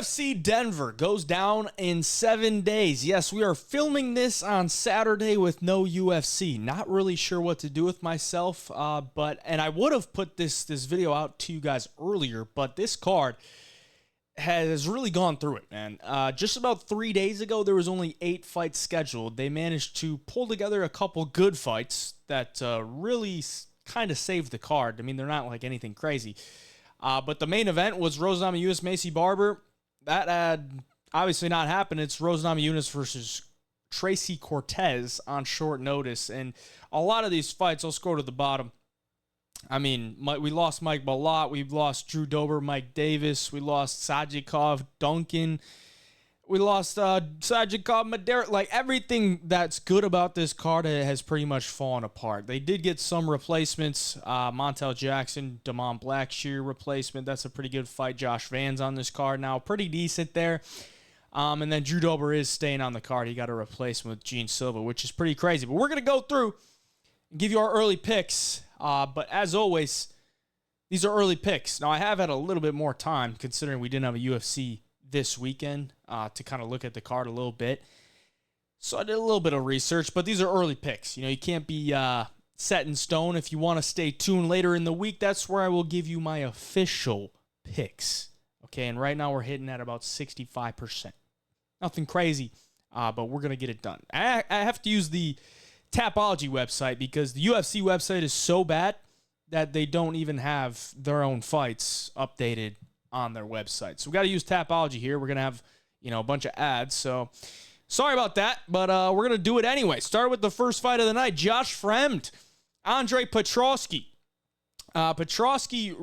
UFC Denver goes down in 7 days. Yes, we are filming this on Saturday with no UFC. Not really sure what to do with myself, and I would have put this video out to you guys earlier, but this card has really gone through it, man. Just about 3 days ago, there was only 8 fights scheduled. They managed to pull together a couple good fights that really kind of saved the card. I mean, they're not like anything crazy. But the main event was Namajunas, Macy Barber. That had obviously not happened. It's Namajunas versus Tracy Cortez on short notice. And a lot of these fights, I'll scroll to the bottom. I mean, we lost Mike Malott. We lost Drew Dober, Mike Davis. We lost Salikhov, Duncan. We lost Salikhov, Madera. Like, everything that's good about this card has pretty much fallen apart. They did get some replacements. Montel Jackson, Damon Blackshear replacement. That's a pretty good fight. Josh Van's on this card now. Pretty decent there. And then Drew Dober is staying on the card. He got a replacement with Gene Silva, which is pretty crazy. But we're going to go through and give you our early picks. But as always, these are early picks. Now, I have had a little bit more time, considering we didn't have a UFC this weekend, to kind of look at the card a little bit. So I did a little bit of research, but these are early picks. You know, you can't be set in stone. If you want to stay tuned later in the week, that's where I will give you my official picks. Okay, and right now we're hitting at about 65%. Nothing crazy, but we're going to get it done. I have to use the Tapology website because the UFC website is so bad that they don't even have their own fights updated on their website. So we got to use Tapology here. We're going to have, a bunch of ads. So sorry about that, but we're going to do it anyway. Start with the first fight of the night. Josh Fremd, Andre Petroski. Petroski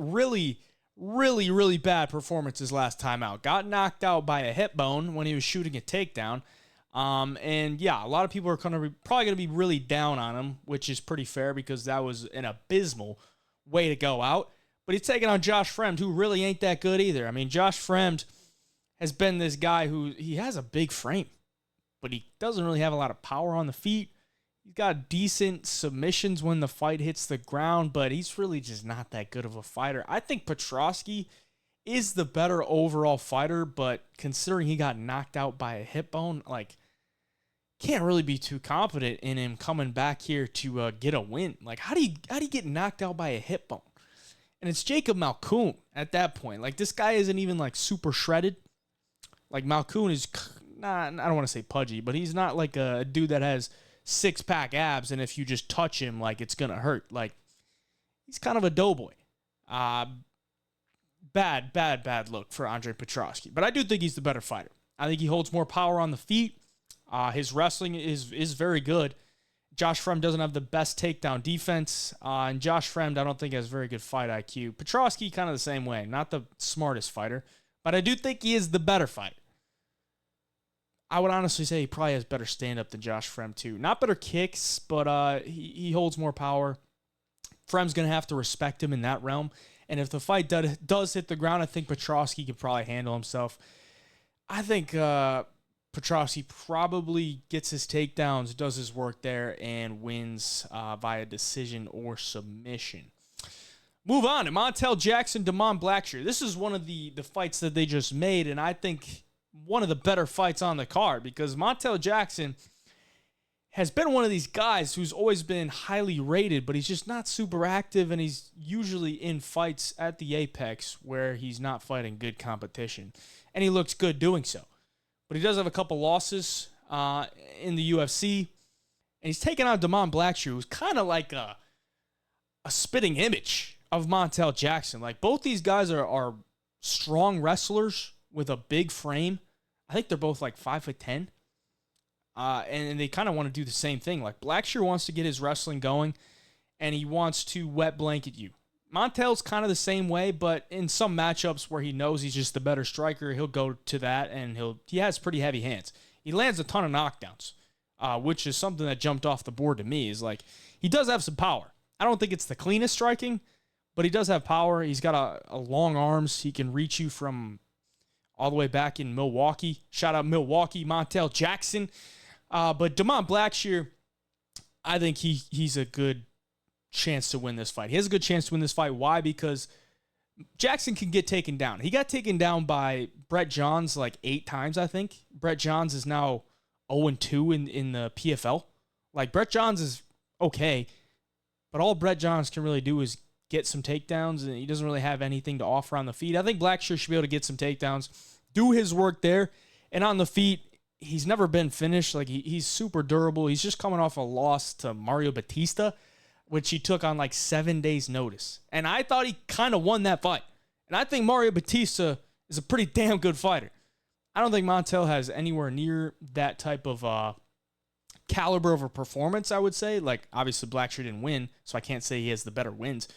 really bad performances last time out. Got knocked out by a hip bone when he was shooting a takedown. And yeah, a lot of people are probably going to be really down on him, which is pretty fair because that was an abysmal way to go out. But he's taking on Josh Fremd, who really ain't that good either. I mean, Josh Fremd has been this guy who he has a big frame, but he doesn't really have a lot of power on the feet. He's got decent submissions when the fight hits the ground, but he's really just not that good of a fighter. I think Petroski is the better overall fighter, but considering he got knocked out by a hip bone, can't really be too confident in him coming back here to get a win. Like, how do you get knocked out by a hip bone? And it's Jacob Malkoun at that point. Like, this guy isn't even, super shredded. Like, Malkoun is not, I don't want to say pudgy, but he's not like a dude that has six-pack abs, and if you just touch him, it's going to hurt. Like, he's kind of a doughboy. Bad look for Andre Petroski. But I do think he's the better fighter. I think he holds more power on the feet. His wrestling is very good. Josh Fremd doesn't have the best takedown defense, and Josh Fremd I don't think has very good fight IQ. Petroski kind of the same way, not the smartest fighter, but I do think he is the better fighter. I would honestly say he probably has better stand-up than Josh Fremd too. Not better kicks, but he holds more power. Fremd's going to have to respect him in that realm, and if the fight does hit the ground, I think Petroski can probably handle himself. I think Petroski probably gets his takedowns, does his work there, and wins via decision or submission. Move on to Montel Jackson, Damon Blackshear. This is one of the fights that they just made, and I think one of the better fights on the card because Montel Jackson has been one of these guys who's always been highly rated, but he's just not super active, and he's usually in fights at the apex where he's not fighting good competition, and he looks good doing so. But he does have a couple losses in the UFC. And he's taking on Damon Blackshear, who's kind of like a spitting image of Montel Jackson. Like, both these guys are strong wrestlers with a big frame. I think they're both 5'10". And they kind of want to do the same thing. Like, Blackshear wants to get his wrestling going, and he wants to wet blanket you. Montel's kind of the same way, but in some matchups where he knows he's just the better striker, he'll go to that, and he has pretty heavy hands. He lands a ton of knockdowns, which is something that jumped off the board to me. Is he does have some power. I don't think it's the cleanest striking, but he does have power. He's got a long arms. He can reach you from all the way back in Milwaukee. Shout out Milwaukee, Montel Jackson. But Damon Blackshear, I think he's a good chance to win this fight. He has a good chance to win this fight. Why? Because Jackson can get taken down. He got taken down by Brett Johns like 8 times, I think. Brett Johns is now 0-2 in the PFL. Like, Brett Johns is okay, but all Brett Johns can really do is get some takedowns, and he doesn't really have anything to offer on the feet. I think Blackshear should be able to get some takedowns, do his work there, and on the feet, he's never been finished. Like, he's super durable. He's just coming off a loss to Mario Batista, which he took on like 7 days' notice. And I thought he kind of won that fight. And I think Mario Batista is a pretty damn good fighter. I don't think Montel has anywhere near that type of caliber of a performance, I would say. Like, obviously, Blackshear didn't win, so I can't say he has the better wins.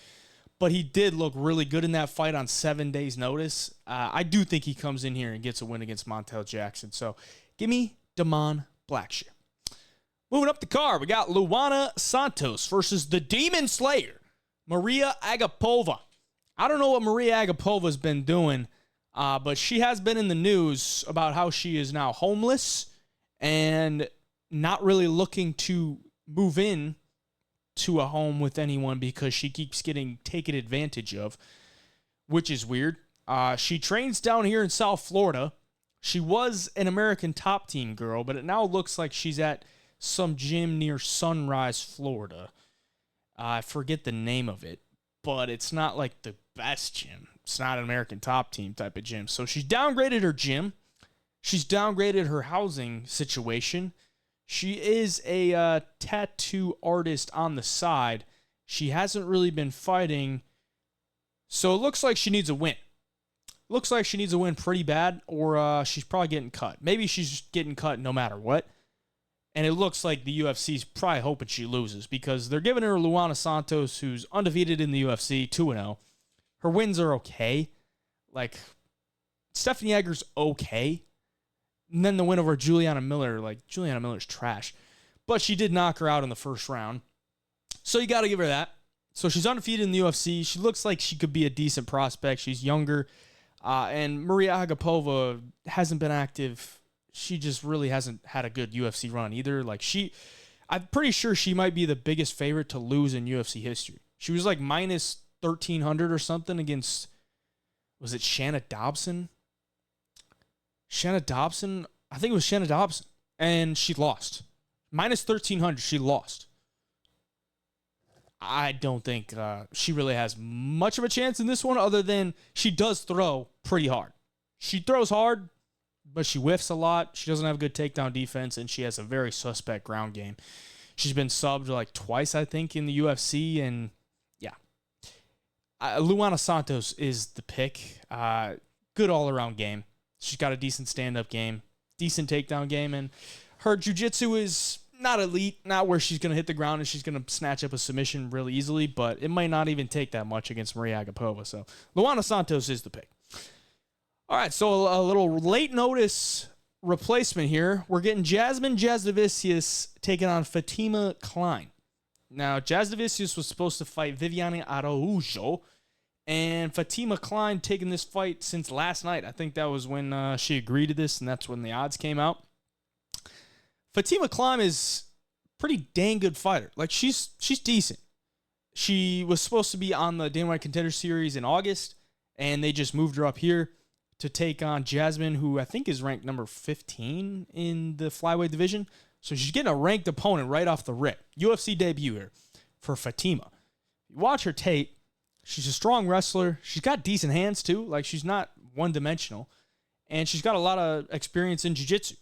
But he did look really good in that fight on 7 days' notice. I do think he comes in here and gets a win against Montel Jackson. So, give me Damon Blackshear. Moving up the card, we got Luana Santos versus the Demon Slayer, Maria Agapova. I don't know what Maria Agapova's been doing, but she has been in the news about how she is now homeless and not really looking to move in to a home with anyone because she keeps getting taken advantage of, which is weird. She trains down here in South Florida. She was an American Top Team girl, but it now looks like she's at some gym near Sunrise, Florida. I forget the name of it, but it's not like the best gym. It's not an American Top Team type of gym. So she's downgraded her gym. She's downgraded her housing situation. She is a tattoo artist on the side. She hasn't really been fighting, so it looks like she needs a win. Looks like she needs a win pretty bad, or she's probably getting cut. Maybe she's getting cut no matter what. And it looks like the UFC's probably hoping she loses because they're giving her Luana Santos, who's undefeated in the UFC, 2-0. Her wins are okay. Like, Stephanie Egger's okay. And then the win over Juliana Miller, like, Juliana Miller's trash. But she did knock her out in the first round. So you got to give her that. So she's undefeated in the UFC. She looks like she could be a decent prospect. She's younger. And Maria Agapova hasn't been active. She just really hasn't had a good UFC run either. Like, I'm pretty sure she might be the biggest favorite to lose in UFC history. She was like minus 1,300 or something against, was it Shanna Dobson? Shanna Dobson? I think it was Shanna Dobson. And she lost. Minus 1,300, she lost. I don't think she really has much of a chance in this one, other than she does throw pretty hard. She throws hard, but she whiffs a lot. She doesn't have good takedown defense, and she has a very suspect ground game. She's been subbed like twice, I think, in the UFC, and yeah. Luana Santos is the pick. Good all-around game. She's got a decent stand-up game, decent takedown game, and her jiu-jitsu is not elite, not where she's going to hit the ground and she's going to snatch up a submission really easily, but it might not even take that much against Maria Agapova. So Luana Santos is the pick. All right, so a little late notice replacement here. We're getting Jasmine Jasudavicius taking on Fatima Kline. Now, Jasudavicius was supposed to fight Viviane Araújo, and Fatima Kline taking this fight since last night. I think that was when she agreed to this, and that's when the odds came out. Fatima Kline is a pretty dang good fighter. Like, she's decent. She was supposed to be on the Dana White Contender Series in August, and they just moved her up here to take on Jasmine, who I think is ranked number 15 in the flyweight division. So she's getting a ranked opponent right off the rip. UFC debut here for Fatima. You watch her tape, she's a strong wrestler. She's got decent hands, too. Like, she's not one-dimensional. And she's got a lot of experience in jiu-jitsu.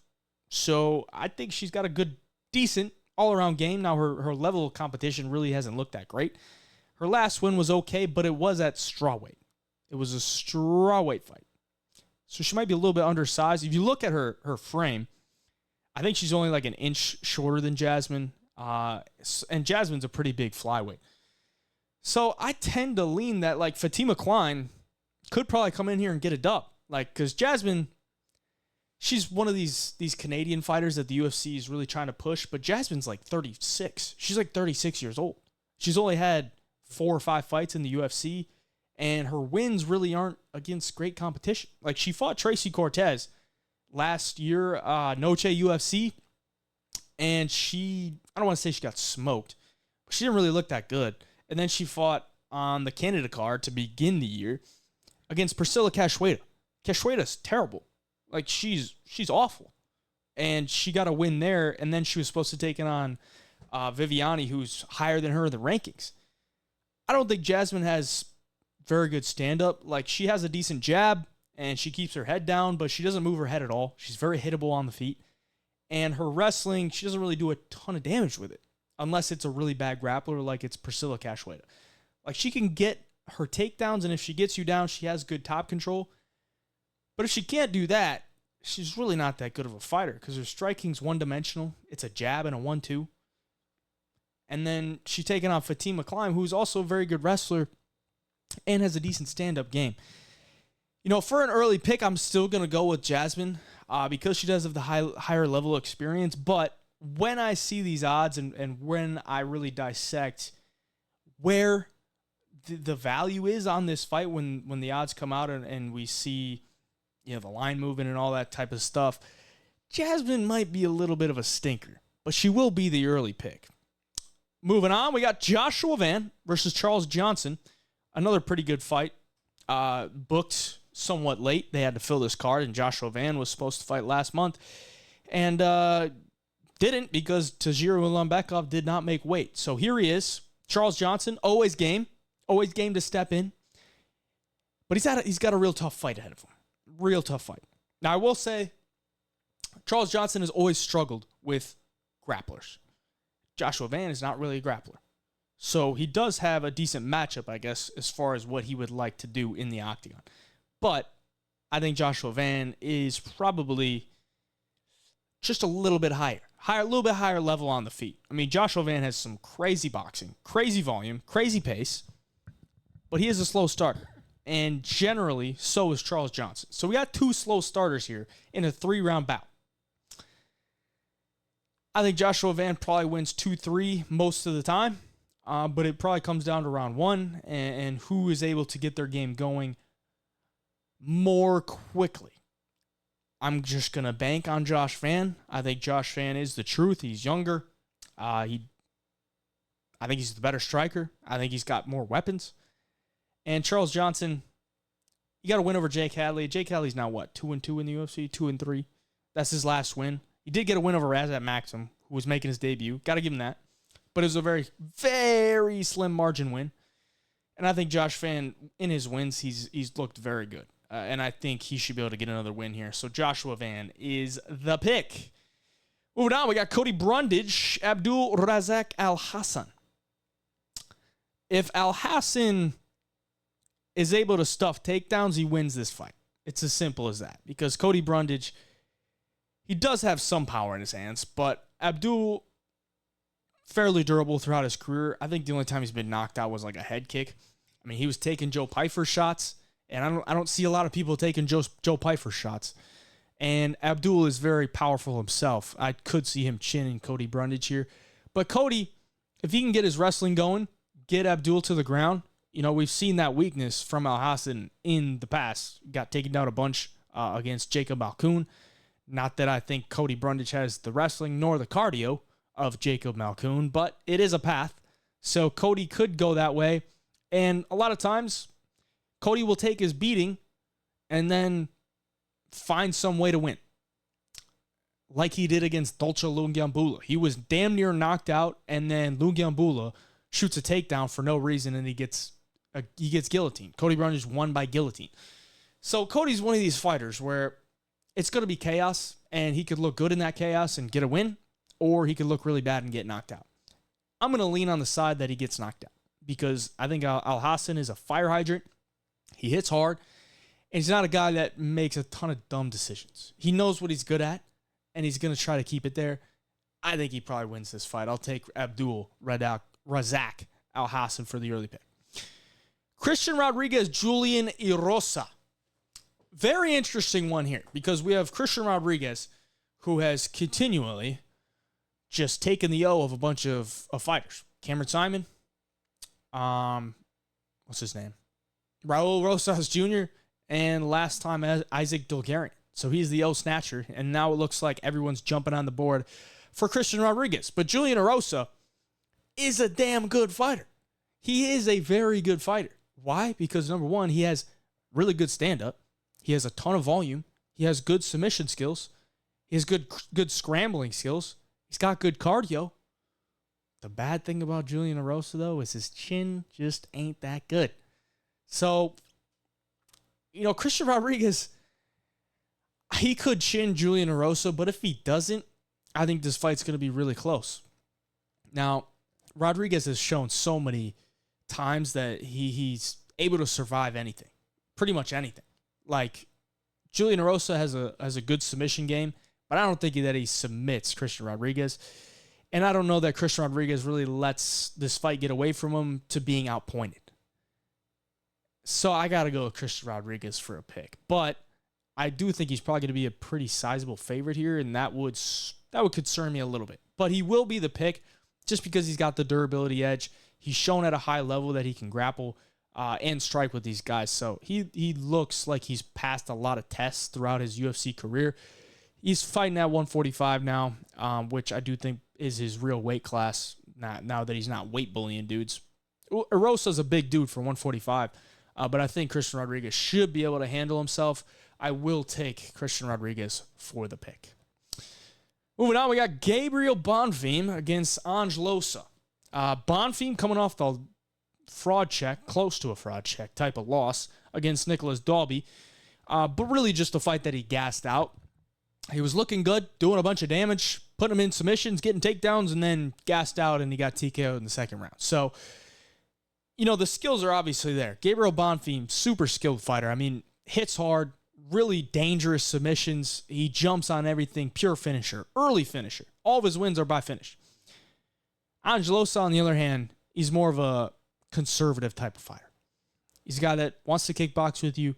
So I think she's got a good, decent all-around game. Now, her level of competition really hasn't looked that great. Her last win was okay, but it was at strawweight. It was a strawweight fight. So she might be a little bit undersized. If you look at her frame, I think she's only like an inch shorter than Jasmine. And Jasmine's a pretty big flyweight. So I tend to lean that, like, Fatima Kline could probably come in here and get a dub. Like, because Jasmine, she's one of these Canadian fighters that the UFC is really trying to push, but Jasmine's like 36. She's like 36 years old. She's only had 4 or 5 fights in the UFC, and her wins really aren't against great competition. Like, she fought Tracy Cortez last year, Noche UFC, and I don't want to say she got smoked, but she didn't really look that good. And then she fought on the Canada card to begin the year, against Priscilla Cachoeira. Cachoeira's terrible. Like, she's awful. And she got a win there, and then she was supposed to take it on Viviani, who's higher than her in the rankings. I don't think Jasmine has very good stand-up. Like, she has a decent jab, and she keeps her head down, but she doesn't move her head at all. She's very hittable on the feet. And her wrestling, she doesn't really do a ton of damage with it, unless it's a really bad grappler like it's Priscilla Cachoeira. Like, she can get her takedowns, and if she gets you down, she has good top control. But if she can't do that, she's really not that good of a fighter because her striking's one-dimensional. It's a jab and a 1-2. And then she's taking on Fatima Kline, who's also a very good wrestler and has a decent stand-up game. You know, for an early pick, I'm still going to go with Jasmine because she does have the higher level experience. But when I see these odds and when I really dissect where the value is on this fight, when the odds come out and we see, you know, the line moving and all that type of stuff, Jasmine might be a little bit of a stinker, but she will be the early pick. Moving on, we got Joshua Van versus Charles Johnson. Another pretty good fight. Booked somewhat late. They had to fill this card, and Joshua Van was supposed to fight last month and didn't because Tajiro Ulanbekov did not make weight. So here he is. Charles Johnson, always game to step in. But he's got a real tough fight ahead of him. Real tough fight. Now, I will say, Charles Johnson has always struggled with grapplers. Joshua Van is not really a grappler. So he does have a decent matchup, I guess, as far as what he would like to do in the octagon. But I think Joshua Van is probably just a little bit higher, a little bit higher level on the feet. I mean, Joshua Van has some crazy boxing, crazy volume, crazy pace, but he is a slow starter. And generally, so is Charles Johnson. So we got two slow starters here in a 3-round bout. I think Joshua Van probably wins 2-3 most of the time, but it probably comes down to round 1 and who is able to get their game going more quickly. I'm just going to bank on Josh Van. I think Josh Van is the truth. He's younger. I think he's the better striker. I think he's got more weapons. And Charles Johnson, you got to win over Jake Hadley. Jake Hadley's now, 2-2 in the UFC? 2-3. That's his last win. He did get a win over Razat Maxim, who was making his debut. Got to give him that. But it was a very, very slim margin win. And I think Josh Van, in his wins, he's looked very good. And I think he should be able to get another win here. So Joshua Van is the pick. Moving on, we got Cody Brundage, Abdul Razak Alhassan. If Alhassan is able to stuff takedowns, he wins this fight. It's as simple as that. Because Cody Brundage, he does have some power in his hands, but Abdul, fairly durable throughout his career. I think the only time he's been knocked out was like a head kick. I mean, he was taking Joe Pyfer shots, and I don't see a lot of people taking Joe Pyfer shots. And Abdul is very powerful himself. I could see him chinning Cody Brundage here. But Cody, if he can get his wrestling going, get Abdul to the ground, you know, we've seen that weakness from Alhassan in the past. Got taken down a bunch against Jacob Malkoun. Not that I think Cody Brundage has the wrestling nor the cardio of Jacob Malkoun, but it is a path. So Cody could go that way. And a lot of times, Cody will take his beating and then find some way to win. Like he did against Dolce Lungiambula. He was damn near knocked out, and then Lungiambula shoots a takedown for no reason, and he gets guillotined. Cody Brundage won by guillotine. So Cody's one of these fighters where it's going to be chaos, and he could look good in that chaos and get a win, or he could look really bad and get knocked out. I'm going to lean on the side that he gets knocked out because I think Alhassan is a fire hydrant. He hits hard, and he's not a guy that makes a ton of dumb decisions. He knows what he's good at, and he's going to try to keep it there. I think he probably wins this fight. I'll take Abdul Razak Alhassan for the early pick. Christian Rodriguez, Julian Erosa. Very interesting one here because we have Christian Rodriguez who has continually just taken the O of a bunch of fighters. Cameron Simon. What's his name? Raul Rosas Jr. And last time Isaac Dulgarian. So he's the O snatcher. And now it looks like everyone's jumping on the board for Christian Rodriguez. But Julian Erosa is a damn good fighter. He is a very good fighter. Why? Because number one, he has really good stand-up. He has a ton of volume. He has good submission skills. He has good scrambling skills. He's got good cardio. The bad thing about Julian Erosa, though, is his chin just ain't that good. So, Christian Rodriguez, he could chin Julian Erosa, but if he doesn't, I think this fight's going to be really close. Now, Rodriguez has shown so many times that he's able to survive anything, pretty much anything. Like, Julian Erosa has a good submission game, but I don't think that he submits Christian Rodriguez. And I don't know that Christian Rodriguez really lets this fight get away from him to being outpointed. So I got to go with Christian Rodriguez for a pick. But I do think he's probably going to be a pretty sizable favorite here, and that would concern me a little bit. But he will be the pick just because he's got the durability edge. He's shown at a high level that he can grapple and strike with these guys. So he looks like he's passed a lot of tests throughout his UFC career. He's fighting at 145 now, which I do think is his real weight class now that he's not weight bullying dudes. Erosa's a big dude for 145, but I think Christian Rodriguez should be able to handle himself. I will take Christian Rodriguez for the pick. Moving on, we got Gabriel Bonfim against Loosa. Bonfim coming off the fraud check, close to a fraud check type of loss against Nicholas Dalby, but really just a fight that he gassed out. He was looking good, doing a bunch of damage, putting him in submissions, getting takedowns, and then gassed out, and he got TKO'd in the second round. So, the skills are obviously there. Gabriel Bonfim, super skilled fighter. I mean, hits hard, really dangerous submissions. He jumps on everything, pure finisher, early finisher. All of his wins are by finish. Loosa, on the other hand, he's more of a conservative type of fighter. He's a guy that wants to kickbox with you,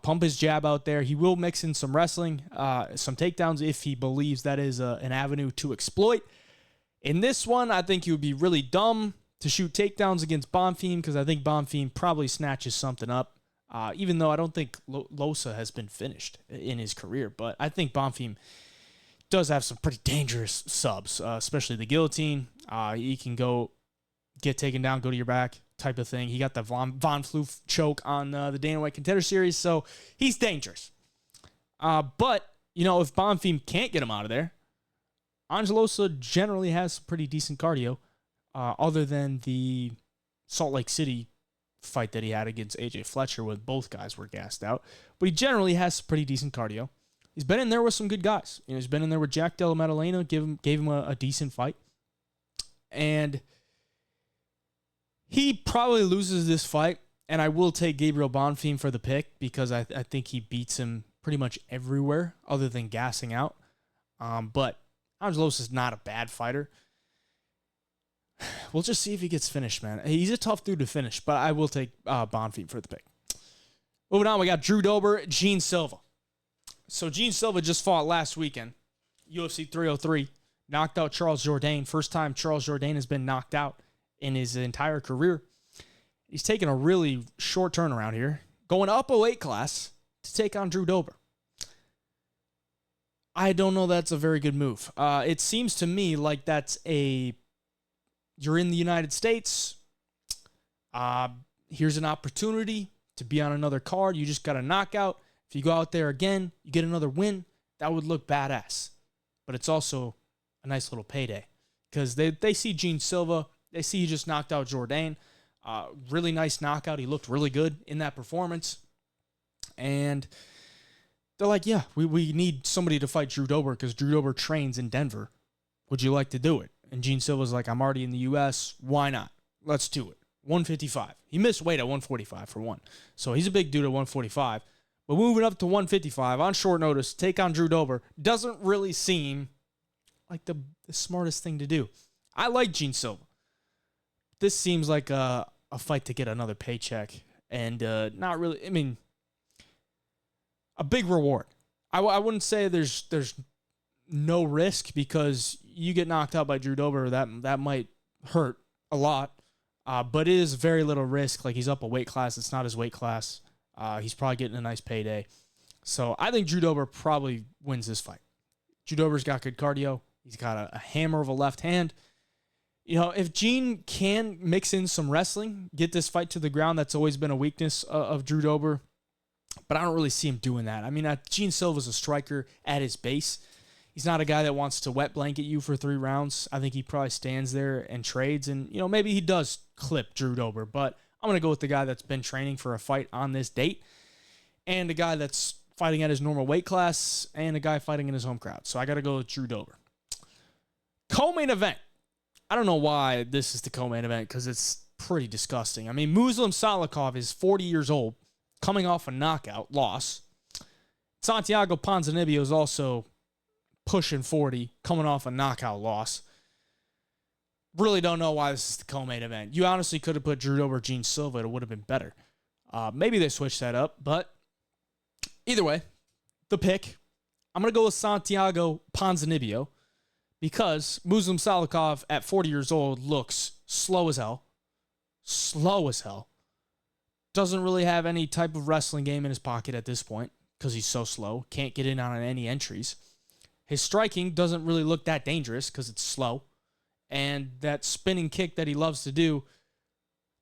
pump his jab out there. He will mix in some wrestling, some takedowns if he believes that is an avenue to exploit. In this one, I think he would be really dumb to shoot takedowns against Bonfim because I think Bonfim probably snatches something up, even though I don't think Loosa has been finished in his career. But I think Bonfim does have some pretty dangerous subs, especially the guillotine. He can go get taken down, go to your back type of thing. He got the Von Floof choke on the Dana White Contender Series, so he's dangerous. But, if Bonfim can't get him out of there, Loosa generally has some pretty decent cardio, other than the Salt Lake City fight that he had against AJ Fletcher when both guys were gassed out. But he generally has some pretty decent cardio. He's been in there with some good guys. He's been in there with Jack Della Maddalena, gave him a decent fight. And he probably loses this fight, and I will take Gabriel Bonfim for the pick because I think he beats him pretty much everywhere other than gassing out. But Angelos is not a bad fighter. We'll just see if he gets finished, man. He's a tough dude to finish, but I will take Bonfim for the pick. Moving on, we got Drew Dober, Gene Silva. So Gene Silva just fought last weekend, UFC 303, knocked out Charles Jourdain. First time Charles Jourdain has been knocked out in his entire career. He's taking a really short turnaround here, going up a weight class to take on Drew Dober. I don't know that's a very good move. It seems to me like you're in the United States. Here's an opportunity to be on another card. You just got a knockout. If you go out there again, you get another win. That would look badass. But it's also a nice little payday because they see Gene Silva. They see he just knocked out Jourdain. Really nice knockout. He looked really good in that performance. And they're like, yeah, we need somebody to fight Drew Dober because Drew Dober trains in Denver. Would you like to do it? And Gene Silva's like, I'm already in the U.S. Why not? Let's do it. 155. He missed weight at 145 for one. So he's a big dude at 145. But moving up to 155 on short notice, take on Drew Dober, doesn't really seem like the smartest thing to do. I like Gene Silva. This seems like a fight to get another paycheck and not really, I mean, a big reward. I wouldn't say there's no risk because you get knocked out by Drew Dober, that might hurt a lot, but it is very little risk. Like, he's up a weight class. It's not his weight class. He's probably getting a nice payday. So I think Drew Dober probably wins this fight. Drew Dober's got good cardio. He's got a hammer of a left hand. If Gene can mix in some wrestling, get this fight to the ground, that's always been a weakness of Drew Dober. but I don't really see him doing that. I mean, Gene Silva's a striker at his base. He's not a guy that wants to wet blanket you for 3 rounds. I think he probably stands there and trades, and maybe he does clip Drew Dober, but I'm going to go with the guy that's been training for a fight on this date, and a guy that's fighting at his normal weight class, and a guy fighting in his home crowd. So I got to go with Drew Dober. Co-main event. I don't know why this is the co-main event, because it's pretty disgusting. I mean, Muslim Salikhov is 40 years old, coming off a knockout loss. Santiago Ponzinibbio is also pushing 40, coming off a knockout loss. Really don't know why this is the co-main event. You honestly could have put Drew Dober, Gene Silva. It would have been better. Maybe they switched that up, but either way, the pick. I'm going to go with Santiago Ponzinibbio because Muslim Salikhov at 40 years old looks slow as hell. Slow as hell. Doesn't really have any type of wrestling game in his pocket at this point because he's so slow. Can't get in on any entries. His striking doesn't really look that dangerous because it's slow. And that spinning kick that he loves to do,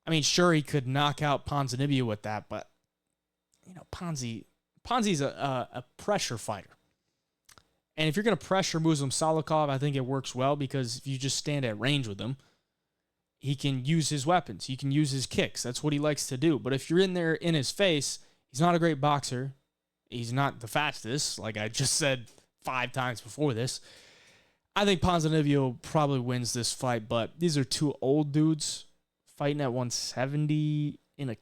I mean, sure, he could knock out Ponzinibbio with that, but, Ponzi's a pressure fighter. And if you're going to pressure Muslim Salikhov, I think it works well because if you just stand at range with him, he can use his weapons. He can use his kicks. That's what he likes to do. But if you're in there in his face, he's not a great boxer. He's not the fastest, like I just said 5 times before this. I think Ponzinibbio probably wins this fight, but these are 2 old dudes fighting at 170 in a...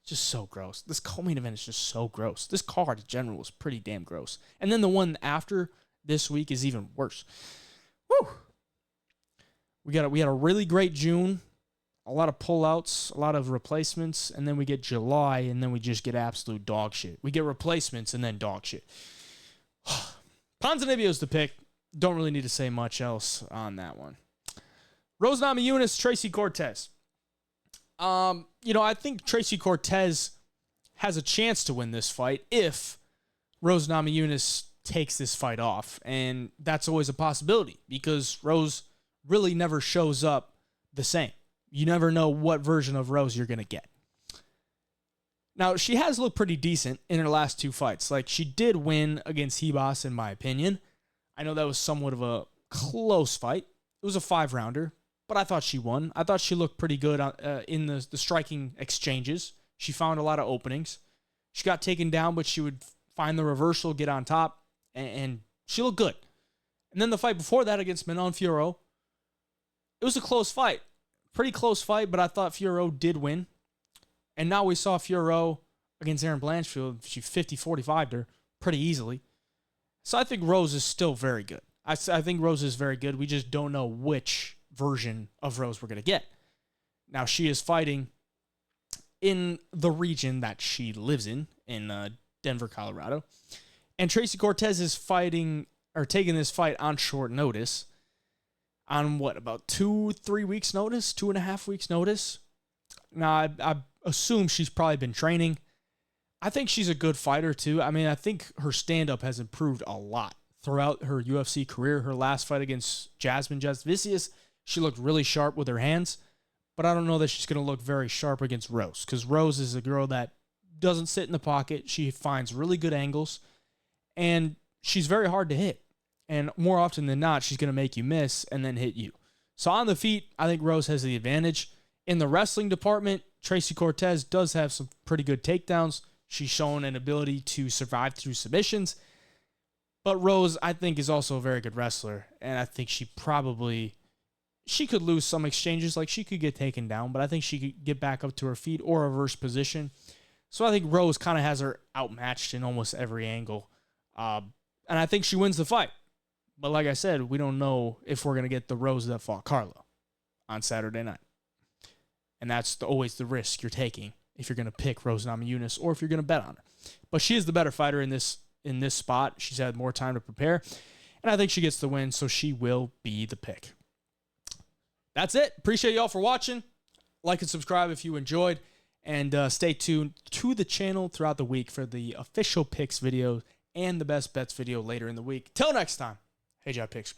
just so gross. This co-main event is just so gross. This card in general is pretty damn gross. And then the one after this week is even worse. Woo! We had a really great June, a lot of pullouts, a lot of replacements, and then we get July, and then we just get absolute dog shit. We get replacements and then dog shit. Ponzinibbio's the pick. Don't really need to say much else on that one. Rose Namajunas, Tracy Cortez. I think Tracy Cortez has a chance to win this fight if Rose Namajunas takes this fight off. And that's always a possibility because Rose really never shows up the same. You never know what version of Rose you're going to get. Now, she has looked pretty decent in her last 2 fights. Like, she did win against Hebos, in my opinion. I know that was somewhat of a close fight. It was a 5-rounder, but I thought she won. I thought she looked pretty good in the striking exchanges. She found a lot of openings. She got taken down, but she would find the reversal, get on top, and she looked good. And then the fight before that against Manon Fiorot, it was a close fight. Pretty close fight, but I thought Fiorot did win. And now we saw Fiorot against Erin Blanchfield. She 50-45'd her pretty easily. So I think Rose is still very good. I think Rose is very good. We just don't know which version of Rose we're going to get. Now, she is fighting in the region that she lives in Denver, Colorado. And Tracy Cortez is taking this fight on short notice. On what, about 2-3 weeks notice? 2.5 weeks notice? Now, I assume she's probably been training. I think she's a good fighter, too. I mean, I think her stand-up has improved a lot throughout her UFC career. Her last fight against Jasudavicius, she looked really sharp with her hands. But I don't know that she's going to look very sharp against Rose, because Rose is a girl that doesn't sit in the pocket. She finds really good angles, and she's very hard to hit. And more often than not, she's going to make you miss and then hit you. So on the feet, I think Rose has the advantage. In the wrestling department, Tracy Cortez does have some pretty good takedowns. She's shown an ability to survive through submissions. But Rose, I think, is also a very good wrestler. And I think she could lose some exchanges. Like, she could get taken down, but I think she could get back up to her feet or reverse position. So I think Rose kind of has her outmatched in almost every angle. And I think she wins the fight. But like I said, we don't know if we're going to get the Rose that fought Carlo on Saturday night. And that's always the risk you're taking if you're going to pick Rose Namajunas or if you're going to bet on her. But she is the better fighter in this spot. She's had more time to prepare. And I think she gets the win, so she will be the pick. That's it. Appreciate y'all for watching. Like and subscribe if you enjoyed. And stay tuned to the channel throughout the week for the official picks video and the best bets video later in the week. Till next time. Hey, Job Picks.